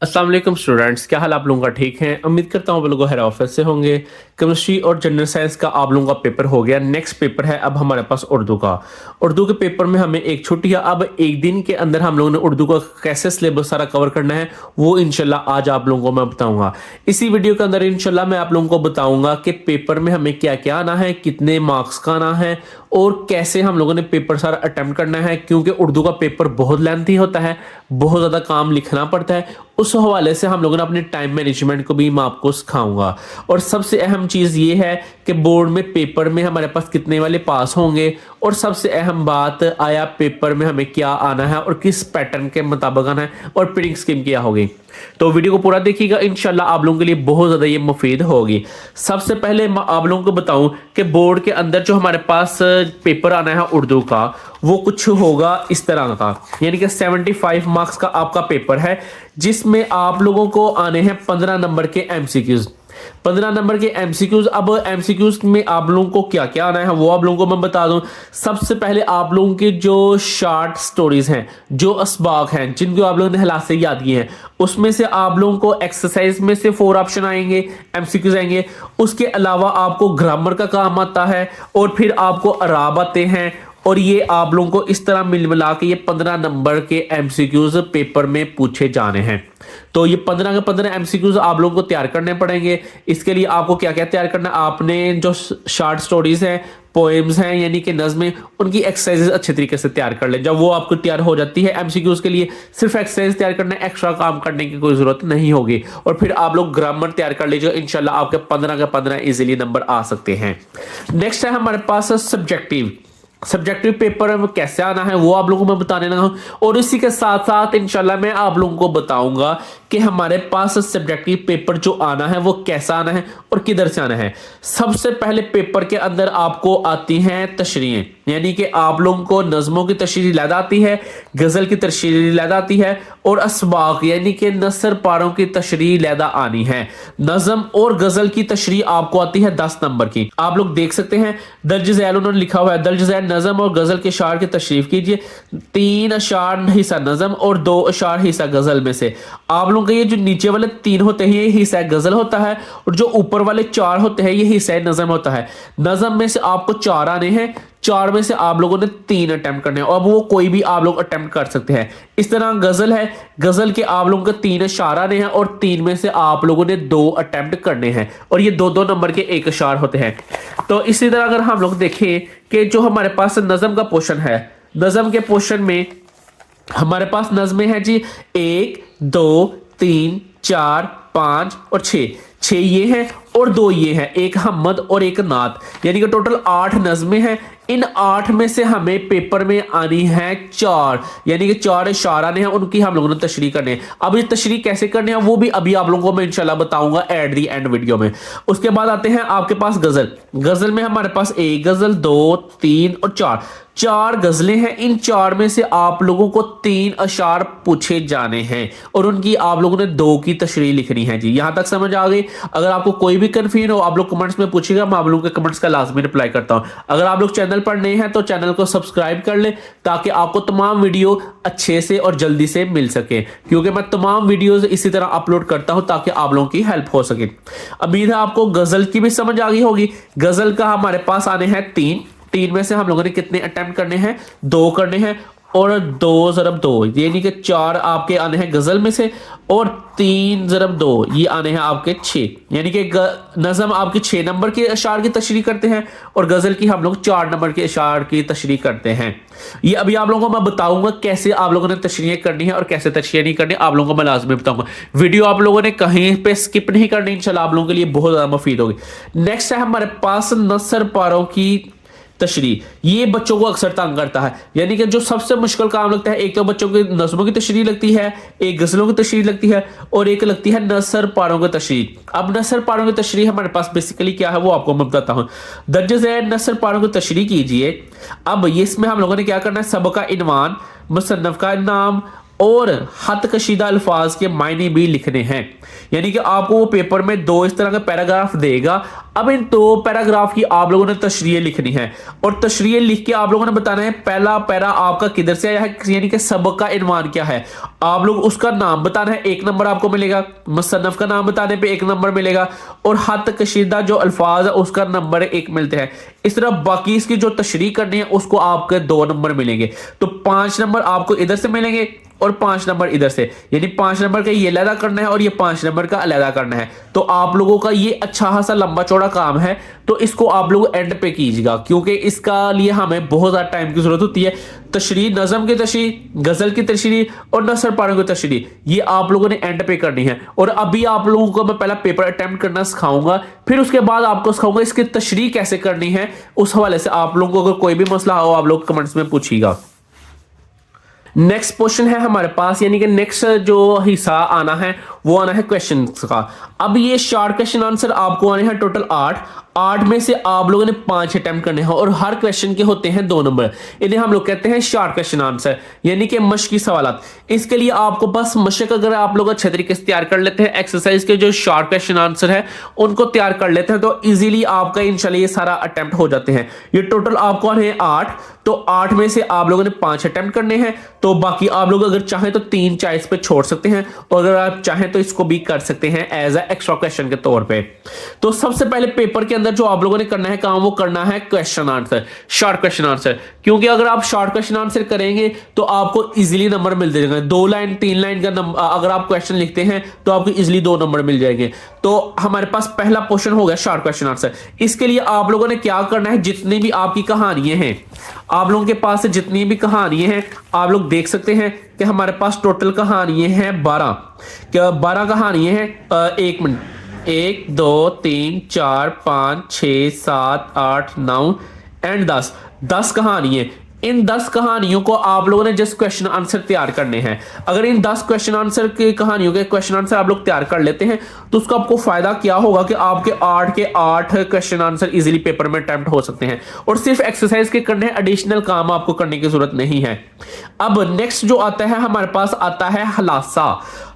अस्सलाम वालेकुम स्टूडेंट्स, क्या हाल आप लोगों का? ठीक है, उम्मीद करता हूँ आप लोगों हेड ऑफिस से होंगे। केमिस्ट्री और जनरल साइंस का आप लोगों का पेपर हो गया। नेक्स्ट पेपर है अब हमारे पास उर्दू का। उर्दू के पेपर में हमें एक छुट्टी है। अब एक दिन के अंदर हम लोगों ने उर्दू का कैसे सिलेबस सारा कवर करना है वो इंशाल्लाह आज आप लोगों को मैं बताऊंगा। इसी वीडियो के अंदर इंशाल्लाह मैं आप लोगों को बताऊंगा कि पेपर में हमें क्या क्या आना है, कितने मार्क्स का आना है और कैसे हम लोगों ने पेपर सारा अटेम्प्ट करना है, क्योंकि उर्दू का पेपर बहुत लेंथी होता है, बहुत ज़्यादा काम लिखना पड़ता है। उस हवाले से हम लोगों ने अपने टाइम मैनेजमेंट को भी मैं आपको सिखाऊंगा। और सबसे अहम चीज़ ये है कि बोर्ड में पेपर में हमारे पास कितने वाले पास होंगे, और सबसे अहम बात आया पेपर में हमें क्या आना है और किस पैटर्न के मुताबिक आना है और प्रिंटिंग स्कीम क्या होगी। तो वीडियो को पूरा देखिएगा, इंशाल्लाह आप लोगों के लिए बहुत ज़्यादा ये मुफीद होगी। सबसे पहले मैं आप लोगों को बताऊं कि बोर्ड के अंदर जो हमारे पास पेपर आना है उर्दू का, वो कुछ होगा इस तरह का, यानी कि 75 मार्क्स का आपका पेपर है, जिसमें आप लोगों को आने हैं 15 नंबर के एमसीक्यूज। 15 नंबर के एमसीक्यूज। अब एमसीक्यूज में आप लोगों को क्या क्या आना है वो आप लोगों को मैं बता दूं। सबसे पहले आप लोगों के जो शॉर्ट स्टोरीज हैं, जो असबाक हैं, जिनको आप लोगों ने हलात से याद किए हैं, उसमें से आप लोगों को एक्सरसाइज में से 4 ऑप्शन आएंगे, एमसीक्यूज आएंगे। उसके अलावा आपको ग्रामर का काम आता है और फिर आपको अराब आते हैं। और ये आप लोगों को इस तरह मिल मिला के ये 15 नंबर के एमसीक्यूज पेपर में पूछे जाने हैं। तो ये 15 के 15 एमसीक्यूज आप लोगों को तैयार करने पड़ेंगे। इसके लिए आपको क्या क्या तैयार करना है, आपने जो शॉर्ट स्टोरीज हैं, पोएम्स हैं, यानी कि नज़में, उनकी एक्सरसाइजेस अच्छे तरीके से तैयार कर लें। जब वो आपको तैयार हो जाती है एमसीक्यूज के लिए, सिर्फ एक्सरसाइज तैयार करना है, एक्स्ट्रा काम करने की कोई जरूरत नहीं होगी। और फिर आप लोग ग्रामर तैयार कर लीजिए, इंशाल्लाह आपके 15 के 15 इजीली नंबर आ सकते हैं। नेक्स्ट है हमारे पास सब्जेक्टिव। सब्जेक्टिव पेपर में कैसे आना है वो आप लोगों को मैं बताने लगा हूं। और इसी के साथ साथ इंशाल्लाह मैं आप लोगों को बताऊंगा कि हमारे पास सब्जेक्टिव पेपर जो आना है वो कैसा आना है और किधर से आना है। सबसे पहले पेपर के अंदर आपको आती हैं तशरीहें, यानी कि आप लोगों को नज़मों की तशरीह लैद आती है, गज़ल की तशरीह लैद आती है, और असबाक यानी कि नसर पारों की तशरीह लैदा आनी है। नज़म और गज़ल की तशरीह आपको आती है 10 नंबर की। आप लोग देख सकते हैं दर्ज झैल उन्होंने लिखा हुआ है, दर्ज झैल नज़म और गज़ल के अशार की तशरीफ कीजिए। 3 अशार हिस्सा नज़म और 2 अशार हिस्सा गज़ल में से। आप लोगों के ये जो नीचे वाले 3 होते हैं ये हिस्सा गज़ल होता है, और जो ऊपर वाले 4 होते हैं ये हिस्सा नज़म होता है। नज़म में से आपको 4 आने हैं, 4 में से आप लोगों ने 3 अटेम्प्ट करने हैं। अब वो कोई भी आप लोग अटेम्प्ट कर सकते हैं। इस तरह गजल है, गजल के आप लोगों को 3 अशार आने हैं और 3 में से आप लोगों ने 2 अटेम्प्ट करने हैं, और ये 2-2 नंबर के 1 अशार होते हैं। तो इसी तरह अगर हम लोग देखें कि जो हमारे पास नज़म का पोर्शन है, नज़म के पोर्शन में हमारे पास नज़में हैं जी 1, 2, 3, 4, 5 और 6। 6 ये हैं और 2 ये हैं, एक हमद और एक नात, यानी कि टोटल 8 नज़में हैं। इन 8 में से हमें पेपर में आनी है 4, यानी कि 4 इशार आने हैं, उनकी हम लोगों ने तशरीह करनी है। अब ये तशरीह कैसे करनी है वो भी अभी आप लोगों को मैं इंशाल्लाह बताऊंगा एट दी एंड वीडियो में। उसके बाद आते हैं आपके पास गजल। गजल में हमारे पास 1 गजल, 2, 3 और 4 गजलें हैं। इन 4 में से आप लोगों को 3 अशार पूछे जाने हैं और उनकी आप लोगों ने 2 की तशरीह लिखनी है जी। यहां तक समझ आ गई? अगर आपको कोई भी कंफ्यूजन हो आप लोग कमेंट्स में पूछिएगा, मैं आप लोगों के कमेंट्स का लाजमी रिप्लाई करता हूं। अगर आप लोग चैनल पर नए हैं तो चैनल को सब्सक्राइब कर ले, ताकि आपको तमाम वीडियो अच्छे से और जल्दी से मिल सके, क्योंकि मैं तमाम वीडियोस इसी तरह अपलोड करता हूं ताकि आप लोगों की हेल्प हो सके। उम्मीद है आपको गजल की भी समझ आ गई होगी। गजल का हमारे पास आने हैं 3 में से हम लोगों ने कितने अटेम्प्ट करने हैं? 2 करने हैं, और 2 ज़रब 2 यानी कि 4 आपके आने हैं गजल में से, और 3 ज़रब 2 ये आने हैं आपके 6, यानी कि नज़म आपकी 6 नंबर के अशार की तशरीह करते हैं और गजल की हम लोग 4 नंबर के अशार की तशरीह करते हैं। ये अभी आप लोगों को मैं बताऊंगा कैसे आप लोगों ने तशरीह करनी है और कैसे तशरीह नहीं करनी, आप लोगों को मैं लाजमी बताऊंगा। वीडियो आप लोगों ने कहीं पे स्किप नहीं करनी, इंशाल्लाह आप लोगों के लिए बहुत ज़्यादा मुफीद होगी। नेक्स्ट है हमारे पास नसर पारों की तशरीह। ये बच्चों को अक्सर तंग करता है, यानी कि जो सबसे मुश्किल काम लगता है, एक तो बच्चों की नज़मों की तशरीह लगती है, एक गज़लों की तशरीह लगती है, और एक लगती है नसर पारों की तशरीह। अब नसर पारों की तशरीह हमारे पास बेसिकली क्या है वो आपको मैं बताता हूँ। दर्ज ज़ैल नसर पारों की तशरीह कीजिए। अब ये इसमें हम लोगों ने क्या करना है, सबका इनवान, मुसन्नफ का नाम और हथ कशीदा अल्फाज के मायने भी लिखने हैं। यानी कि आपको वो पेपर में दो इस तरह के पैराग्राफ देगा। अब इन दो पैराग्राफ की आप लोगों ने तशरीह लिखनी है और तशरीह लिख के आप लोगों ने बताना है पहला पैरा आपका किधर से आया है, यानी कि सबक का इनवान क्या है। आप लोग उसका नाम बताना है, 1 नंबर आपको मिलेगा। मुसन्नफ का नाम बताने पे 1 नंबर मिलेगा और हथ कशीदा जो अल्फाज है उसका नंबर 1 मिलते हैं। इस तरह बाकी इसकी जो तशरीह करनी है उसको आपके 2 नंबर मिलेंगे। तो 5 नंबर आपको इधर से मिलेंगे और 5 नंबर इधर से, यानी 5 नंबर का ये अलहदा करना है और ये 5 नंबर का अलहदा करना है। तो आप लोगों का ये अच्छा खासा लंबा चौड़ा काम है, तो इसको आप लोग एंड पे कीजिएगा क्योंकि इसका लिए हमें बहुत ज़्यादा टाइम की जरूरत होती है। तशरीह, नज़म की तशरीह, गज़ल की तशरीह और नसर पारों की तशरीह ये आप लोगों ने एंड पे करनी है। और अभी आप लोगों को मैं पहला पेपर अटेम्प्ट करना सिखाऊंगा, फिर उसके बाद आपको सिखाऊंगा इसकी तशरीह कैसे करनी है। उस हवाले से आप लोगों को अगर कोई भी मसला हो आप लोग कमेंट्स में पूछिएगा। नेक्स्ट क्वेश्चन है हमारे पास, यानी कि नेक्स्ट जो हिस्सा आना है वो आना है क्वेश्चन का। अब ये शॉर्ट क्वेश्चन आंसर आपको आने हैं टोटल 8 में से आप लोगों ने 5 अटेम्प्ट करने हैं और हर क्वेश्चन के होते हैं 2 नंबर। इन्हें हम लोग कहते हैं शॉर्ट क्वेश्चन आंसर, यानी कि मशकी सवाल। इसके लिए आपको बस मशक अगर आप लोग अच्छे तरीके से तैयार कर लेते हैं, एक्सरसाइज के जो शॉर्ट क्वेश्चन आंसर है उनको तैयार कर लेते हैं तो इजीली आपका इंशाल्लाह ये सारा अटेम्प्ट हो जाते हैं। ये टोटल आपको आने हैं 8, तो 8 में से आप लोगों ने 5 अटेम्प्ट करने हैं। तो बाकी आप लोग अगर चाहें तो 3 चॉइस पे छोड़ सकते हैं और अगर आप चाहें तो इसको भी कर सकते हैं एज ए एक्स्ट्रा क्वेश्चन के तौर पे। तो सबसे पहले पेपर के अंदर जो आप लोगों ने करना है काम वो करना है question answer, short question answer. क्योंकि अगर आप शॉर्ट क्वेश्चन आंसर करेंगे तो आपको इजीली नंबर मिल जाएंगे। 2 लाइन 3 लाइन का नंबर अगर आप क्वेश्चन लिखते हैं तो आपको इजीली 2 नंबर मिल जाएंगे। तो हमारे पास पहला क्वेश्चन हो गया शॉर्ट क्वेश्चन आंसर। इसके लिए आप लोगों ने क्या करना है, जितनी भी आपकी कहानियां हैं, आप लोगों के पास से जितनी भी कहानियां हैं आप लोग देख सकते हैं कि हमारे पास टोटल कहानियां हैं 12। क्या 12 कहानियां हैं? 1 मिनट, 1 2 3 4 5 6 7 8 9 एंड 10 कहानियां। इन 10 कहानियों को आप लोगों ने जस्ट क्वेश्चन आंसर तैयार करने हैं। अगर इन 10 क्वेश्चन आंसर की कहानियों के क्वेश्चन आंसर आप लोग तैयार कर लेते हैं तो उसका आपको फायदा क्या होगा कि आपके 8 के 8 क्वेश्चन आंसर इजीली पेपर में अटेम्प्ट हो सकते हैं और सिर्फ एक्सरसाइज के करने, एडिशनल काम आपको करने की जरूरत नहीं है। अब नेक्स्ट जो आता है हमारे पास आता है हलासा।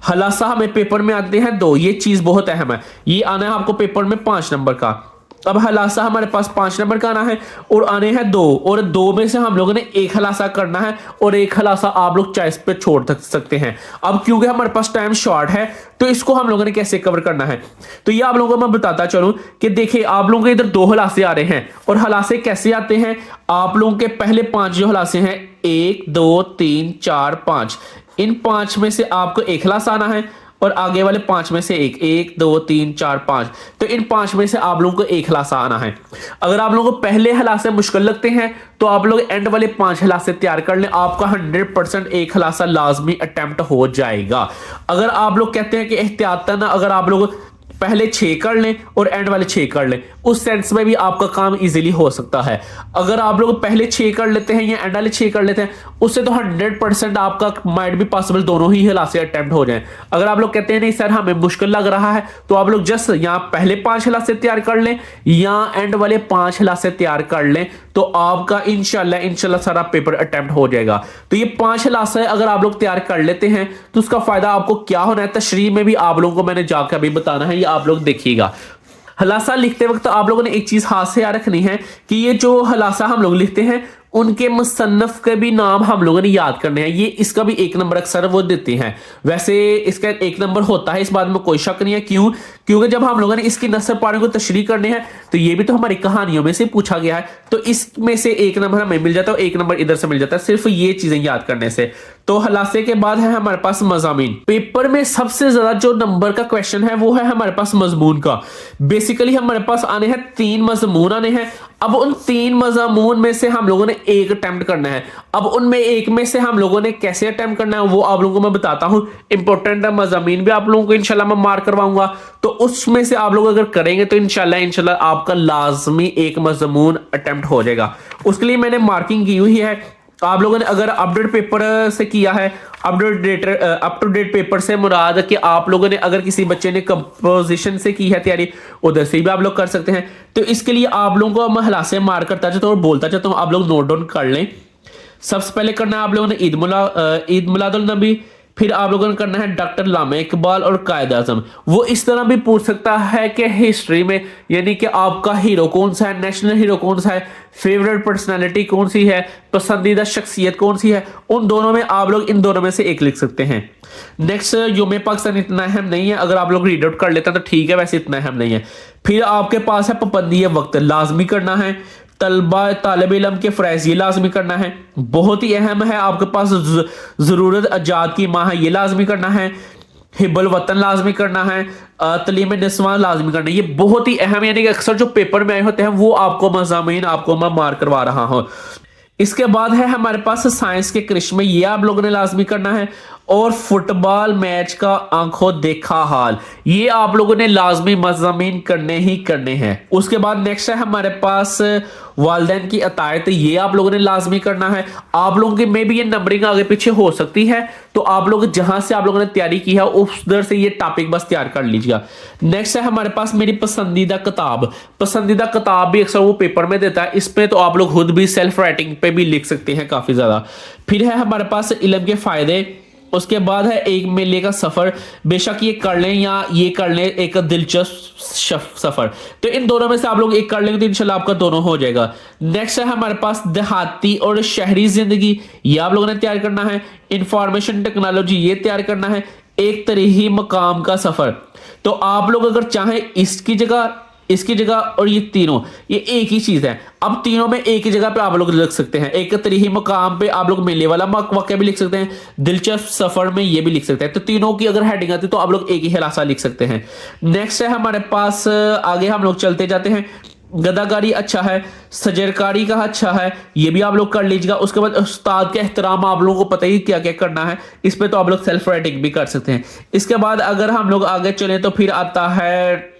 हलासा हमें पेपर में आते हैं 2, ये चीज बहुत अहम है। ये आना है आपको पेपर में 5 नंबर का। अब हलासा हमारे पास 5 नंबर का आना है और आने हैं 2, और 2 में से हम लोगों ने 1 हलासा करना है और 1 हलासा आप लोग चॉइस पे छोड़ सकते हैं। अब क्योंकि हमारे पास टाइम शॉर्ट है तो इसको हम लोगों ने कैसे कवर करना है, तो ये आप लोगों को मैं बताता चलूं कि देखिए आप लोगों के इधर 2 हलासे आ रहे हैं और हलासे कैसे आते हैं। आप लोगों के पहले 5 जो हलासे हैं 1 2 3 4 5, इन 5 में से आपको 1 हलासा आना है और आगे वाले 5 में से 1 2 3 4 5, तो इन 5 में से आप लोगों को 1 हलासा आना है। अगर आप लोगों को पहले हलासे मुश्किल लगते हैं तो आप लोग एंड वाले 5 हलासे तैयार कर लें, आपका 100% 1 हलासा लाजमी अटेम्प्ट हो जाएगा। अगर आप लोग कहते हैं कि एहतियातन अगर आप लोग पहले 6 कर लें और एंड वाले 6 कर लें, उस सेंस में भी आपका काम इजीली हो सकता है। अगर आप लोग पहले 6 कर लेते हैं या एंड वाले 6 कर लेते हैं उससे तो 100% आपका माइट भी पॉसिबल दोनों ही हलासे अटेम्प्ट हो जाएं। अगर आप लोग कहते हैं नहीं सर हमें मुश्किल लग रहा है तो आप लोग जस्ट यहाँ पहले 5 हलासे तैयार कर लें या एंड वाले 5 हलासे तैयार कर लें तो आपका इंशाल्लाह सारा पेपर अटेम्प्ट हो जाएगा। तो ये 5 हलासे अगर आप लोग तैयार कर लेते हैं तो उसका फायदा आपको क्या होना है, तशरीह में भी आप लोगों को मैंने जाकर अभी बताना है, ये आप लोग देखिएगा। हलासा लिखते वक्त आप लोगों ने एक चीज हाथ से याद रखनी है कि ये जो हलासा हम लोग लिखते हैं उनके मुसन्नफ के भी नाम हम लोगों ने याद करने हैं। ये इसका भी 1 नंबर अक्सर वो देते हैं, वैसे इसका 1 नंबर होता है, इस बात में कोई शक नहीं है। क्यों? क्योंकि जब हम लोगों ने इसकी नसर पारों को तशरीह करने हैं तो ये भी तो हमारी कहानियों में से पूछा गया है, तो इसमें से 1 नंबर हमें मिल जाता है और 1 नंबर इधर से मिल जाता है, सिर्फ ये चीजें याद करने से। तो हलासे के बाद है हमारे पास मज़ामीन। पेपर में सबसे ज्यादा जो नंबर का क्वेश्चन है वो है हमारे पास मजमून का। बेसिकली हमारे पास आने हैं 3 मजमून आने हैं। अब उन 3 मजमून में से हम लोगों ने 1 अटेम्प्ट करना है। अब उनमें 1 में से हम लोगों ने कैसे अटेम्प्ट करना है वो आप लोगों को मैं बताता हूं। इंपॉर्टेंट मज़ामीन भी आप लोगों को इंशाल्लाह मैं मार्क करवाऊंगा, तो उसमें से आप लोग अगर करेंगे तो इंशाल्लाह आपका लाजमी 1 मजमून अटेम्प्ट हो जाएगा। उसके लिए मैंने मार्किंग की हुई है। आप लोगों ने अगर अपडेट पेपर से किया है, अप टू डेट पेपर से मुराद कि आप लोगों ने अगर किसी बच्चे ने कंपोजिशन से की है तैयारी, उधर से भी आप लोग कर सकते हैं। तो इसके लिए आप लोगों को मैं हलासे मार करता चाहता हूँ और बोलता चाहता हूँ, आप लोग नोट डाउन कर लें। सबसे पहले करना है आप लोगों ने ईद मिलादुल नबी, फिर आप लोगों ने करना है डॉक्टर लामा इकबाल और कायद आजम। वो इस तरह भी पूछ सकता है कि हिस्ट्री में यानी कि आपका हीरो कौन सा है, नेशनल हीरो कौन सा है, फेवरेट पर्सनालिटी कौन सी है, पसंदीदा शख्सियत कौन सी है। उन दोनों में आप लोग इन दोनों में से एक लिख सकते हैं। नेक्स्ट, यौम पाकिस्तान इतना अहम नहीं है, अगर आप लोग रीड आउट कर लेते हैं तो ठीक है, वैसे इतना अहम नहीं है। फिर आपके पास है पाबंदी वक्त, लाजमी करना है। तलबा तालिब इल्म के फ़रज़, ये लाजमी करना है, बहुत ही अहम है। आपके पास ज़रूरत अजाद की माँ है, ये लाजमी करना है। हिब्बुल वतन लाजमी करना है। तलीम निस्वां लाजमी करना है, ये बहुत ही अहम, यानी कि अक्सर जो पेपर में आए होते हैं वो आपको मज़ामीन आपको मैं मार करवा रहा हूँ। इसके बाद है हमारे पास साइंस के करिश्मे, ये आप लोगों ने लाजमी करना है। और फुटबॉल मैच का आंखों देखा हाल, ये आप लोगों ने लाजमी मज़ामीन करने ही करने हैं। उसके बाद नेक्स्ट है हमारे पास वालिदैन की अतायत, ये आप लोगों ने लाजमी करना है। आप लोगों की में भी ये नंबरिंग आगे पीछे हो सकती है, तो आप लोग जहां से आप लोगों ने तैयारी की है उधर से ये टॉपिक बस तैयार कर लीजिएगा। नेक्स्ट है हमारे पास मेरी पसंदीदा किताब, पसंदीदा किताब भी अक्सर वो पेपर में देता है, इसमें तो आप लोग खुद भी सेल्फ राइटिंग पे भी लिख सकते हैं काफी ज्यादा। फिर है हमारे पास इल्म के फायदे। उसके बाद है एक मेले का सफर, बेशक ये कर लें या ये कर लें, एक दिलचस्प सफर, तो इन दोनों में से आप लोग एक कर लेंगे तो इंशाल्लाह आपका दोनों हो जाएगा। नेक्स्ट है हमारे पास देहाती और शहरी जिंदगी, ये आप लोगों ने तैयार करना है। इंफॉर्मेशन टेक्नोलॉजी, ये तैयार करना है। एक तरीही मकाम का सफर, तो आप लोग अगर चाहें इसकी जगह और ये तीनों ये एक ही चीज है, अब तीनों में एक ही जगह पे आप लोग लिख सकते हैं। एक तरीही मकाम पे आप लोग मेले वाला वाक्य भी लिख सकते हैं, दिलचस्प सफर में ये भी लिख सकते हैं, तो तीनों की अगर हेडिंग आती है तो आप लोग एक ही हिलासा लिख सकते हैं। नेक्स्ट है हमारे पास, आगे हम लोग चलते जाते हैं। गदाकारी अच्छा है, सजरकारी का अच्छा है, ये भी आप लोग कर लीजिएगा। उसके बाद उस्ताद के एहतराम, आप लोगों को पता ही क्या क्या करना है, इस पे तो आप लोग सेल्फ राइटिंग भी कर सकते हैं। इसके बाद अगर हम लोग आगे चले तो फिर आता है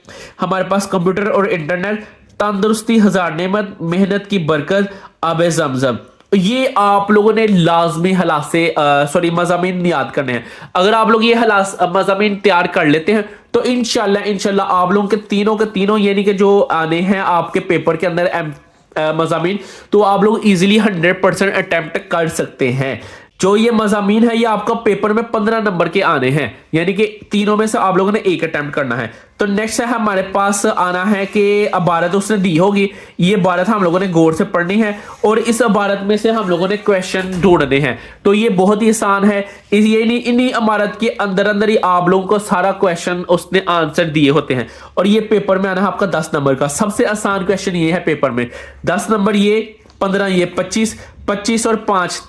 हमारे पास कंप्यूटर और इंटरनेट, तंदुरुस्ती हजार नेमत, मेहनत की बरकत, आबे ज़मज़म, ये आप लोगों ने लाजमी मज़ामीन याद करने हैं। अगर आप लोग ये मज़ामीन तैयार कर लेते हैं तो इंशाल्लाह आप लोगों के तीनों यानी कि जो आने हैं आपके पेपर के अंदर मज़ामीन, तो आप लोग इजीली 100% अटेम्प्ट कर सकते हैं। जो ये मज़ामीन है ये आपका पेपर में 15 नंबर के आने हैं, यानी कि तीनों में से आप लोगों ने एक अटेम्प्ट करना है। तो नेक्स्ट है हमारे पास आना है कि इबारत उसने दी होगी, ये इबारत हम लोगों ने गौर से पढ़नी है और इस इबारत में से हम लोगों ने क्वेश्चन ढूंढने हैं। तो ये बहुत ही आसान है, ये नहीं इन्हीं इबारत के अंदर ही आप लोगों को सारा क्वेश्चन उसने आंसर दिए होते हैं और ये पेपर में आना है आपका 10 नंबर का। सबसे आसान क्वेश्चन ये है पेपर में, 10 नंबर ये, 15 ये, 25 और 5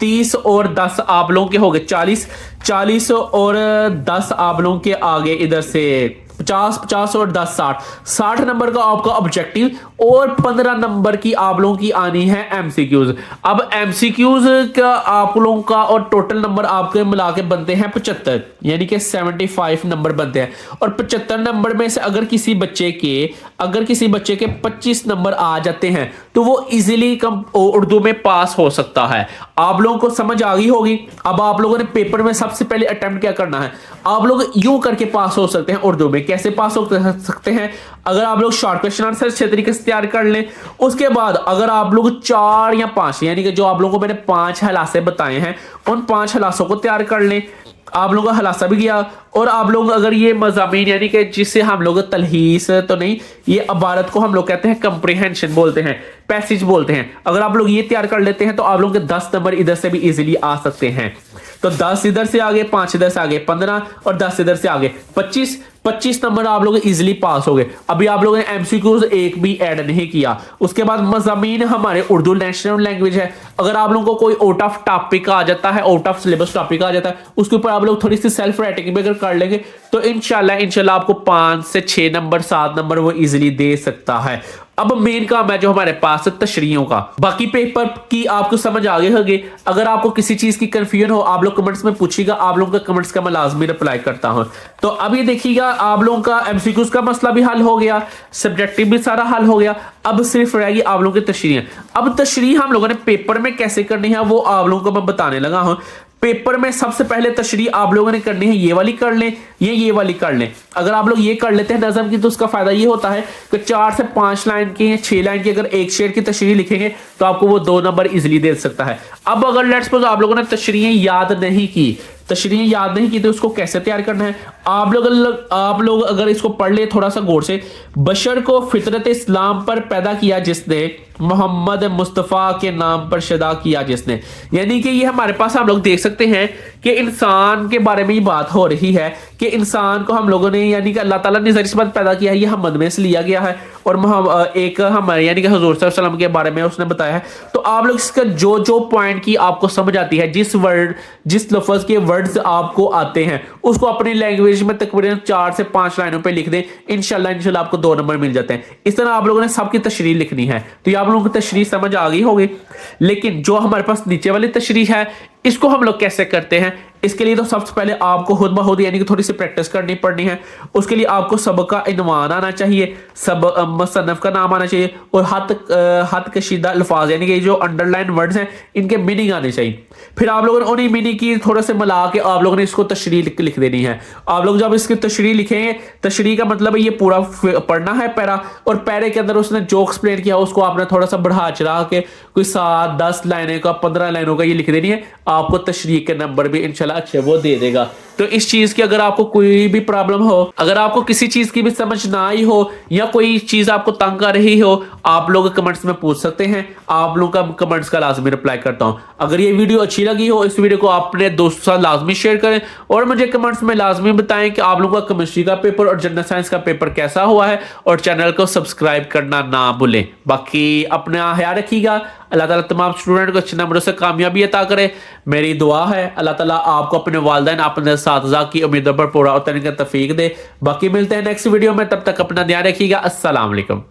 30 और 10 आप लोगों के हो गए 40 और 10 आप लोगों के आगे इधर से 50 और 10 60 नंबर का आपका ऑब्जेक्टिव और 15 नंबर की आप लोगों की आनी है एमसीक्यूज। अब एमसीक्यूज का आप लोगों का और टोटल नंबर आपके मिला के बनते हैं 75, यानी कि 75 नंबर बनते हैं। और 75 नंबर में से अगर किसी बच्चे के 25 नंबर आ जाते हैं तो वो इजीली उर्दू में पास हो सकता है। आप लोगों को समझ आ गई होगी। अब आप लोगों ने पेपर में सबसे पहले अटेम्प्ट क्या करना है, आप लोग यूं करके पास हो सकते हैं उर्दू में। कैसे पास हो सकते हैं, अगर आप लोग शॉर्ट क्वेश्चन आंसर अच्छे तरीके से तैयार कर लें, उसके बाद अगर आप लोग 4 या 5 यानी कि जो आप लोगों को मैंने 5 हलासे बताए हैं उन 5 हलासों को तैयार कर लें, आप लोगों का हलासा भी किया। और आप लोग अगर ये मज़ामीन यानी कि जिससे हम लोग तलहीस तो नहीं, ये इबारत को हम लोग कहते हैं कंप्रीहेंशन बोलते हैं, पैसेज बोलते हैं, अगर आप लोग ये तैयार कर लेते हैं तो आप लोगों के 10 नंबर इधर से भी इजीली आ सकते हैं। तो 10 इधर से आगे, 5 इधर से आगे 15 और 10 इधर से आगे 25 नंबर आप लोग इजीली पास हो गए। अभी आप लोगों ने एमसीक्यूज एक भी ऐड नहीं किया। उसके बाद मज़ामीन हमारे उर्दू नेशनल लैंग्वेज है, अगर आप लोगों को कोई आउट ऑफ टॉपिक आ जाता है, आउट ऑफ सिलेबस टॉपिक आ जाता है, उसके ऊपर आप लोग थोड़ी सी सेल्फ राइटिंग भी अगर कर लेंगे तो इंशाल्लाह आपको 5 से 6 नंबर 7 नंबर वो इजीली दे सकता है। अब मेन काम है जो हमारे पास तशरीहों का। बाकी पेपर की आपको समझ आ गई होगी। अगर आपको किसी चीज की कंफ्यूजन हो आप लोग कमेंट्स में पूछिएगा, आप लोगों का कमेंट्स का मैं लाजमी रिप्लाई करता हूं। तो अब ये देखिएगा आप लोगों का एमसीक्यूज का मसला भी हल हो गया, सब्जेक्टिव भी सारा हल हो गया। अब सिर्फ रहेगी आप लोगों की तशरीह। अब तशरीह हम लोगों ने पेपर में कैसे करनी है वो आप लोगों को मैं बताने लगा हूं। पेपर में सबसे पहले तशरीह आप लोगों ने करनी है, ये वाली कर लें, ये वाली कर लें। अगर आप लोग ये कर लेते हैं नज़म की, तो उसका फायदा ये होता है कि 4 से 5 लाइन की या 6 लाइन की अगर एक शेर की तशरीह लिखेंगे तो आपको वो 2 नंबर इजीली दे सकता है। अब अगर लेट्स सपोज आप लोगों ने तशरीह याद नहीं की, तो उसको कैसे तैयार करना है? आप लोग अगर इसको पढ़ ले थोड़ा सा गौर से, बशर को फितरत इस्लाम पर पैदा किया जिसने, मोहम्मद मुस्तफ़ा के नाम पर शदा किया जिसने। यानी कि ये हमारे पास हम लोग देख सकते हैं कि इंसान के बारे में ये बात हो रही है कि इंसान को हम लोगों ने, यानी कि अल्लाह ताला ने ज़रिए पैदा किया है, ये हमद में से लिया गया है और एक हमारे यानी कि हुजूर सल्लल्लाहु अलैहि वसल्लम के बारे में उसने बताया है। तो आप लोग इसका जो जो पॉइंट की आपको समझ आती है, जिस लफ्ज़ के वर्ड्स आपको आते हैं, उसको अपनी लैंग्वेज में तकरीबन 4 से 5 लाइनों पे लिख दें। इंशाल्लाह आपको 2 नंबर मिल जाते हैं। इस तरह आप लोगों ने सबकी तशरीह लिखनी है। तो ये आप लोगों को तशरीह समझ आ गई होगी। लेकिन जो हमारे पास नीचे वाली तशरीह है, इसको हम लोग कैसे करते हैं? इसके लिए तो सबसे पहले आपको खुद ब खुद यानी कि थोड़ी सी प्रैक्टिस करनी पड़नी है। उसके लिए आपको सबक का इनवान आना चाहिए, मुसन्नफ का नाम आना चाहिए और हद कशीदा अल्फाज यानी कि जो अंडरलाइन वर्ड्स हैं इनके मीनिंग आने चाहिए। फिर आप लोगों ने उन्हीं मीनिंग की थोड़े से मिला के आप लोगों ने इसको तशरीह लिख देनी है। आप लोग जब इसकी तशरीह लिखेंगे, तशरीह का मतलब है ये पूरा पढ़ना है पैरा, और पैरे के अंदर उसने जो एक्सप्लेन किया उसको आपने थोड़ा सा बढ़ा चढ़ा के कोई 7, 10 लाइनें का, 15 लाइनों का ये लिख देनी है। आपको तशरीह के नंबर भी इंशाल्लाह अच्छे वो दे देगा। तो इस चीज की अगर आपको कोई भी प्रॉब्लम हो, अगर आपको किसी चीज की भी समझ ना आई हो या कोई चीज आपको तंग कर रही हो, आप लोग कमेंट्स में पूछ सकते हैं। आप लोग का कमेंट्स का लाजमी रिप्लाई करता हूं। अगर ये वीडियो अच्छी लगी हो, इस वीडियो को अपने दोस्तों के साथ लाजमी शेयर करें और मुझे कमेंट्स में लाजमी बताएं कि आप लोगों का केमिस्ट्री का पेपर और जनरल साइंस का पेपर कैसा हुआ है, और चैनल को सब्सक्राइब करना ना भूलें। बाकी अपना ख्याल रखिएगा। अल्लाह ताला तमाम स्टूडेंट को अच्छे नंबरों से कामयाबी अता करे, मेरी दुआ है। अल्लाह ताला आपको अपने वालिदैन, अपने साथिज़ा की उम्मीदों पर पूरा उतरने का तौफीक दे। बाकी मिलते हैं नेक्स्ट वीडियो में, तब तक अपना ध्यान रखिएगा। अस्सलाम वालेकुम।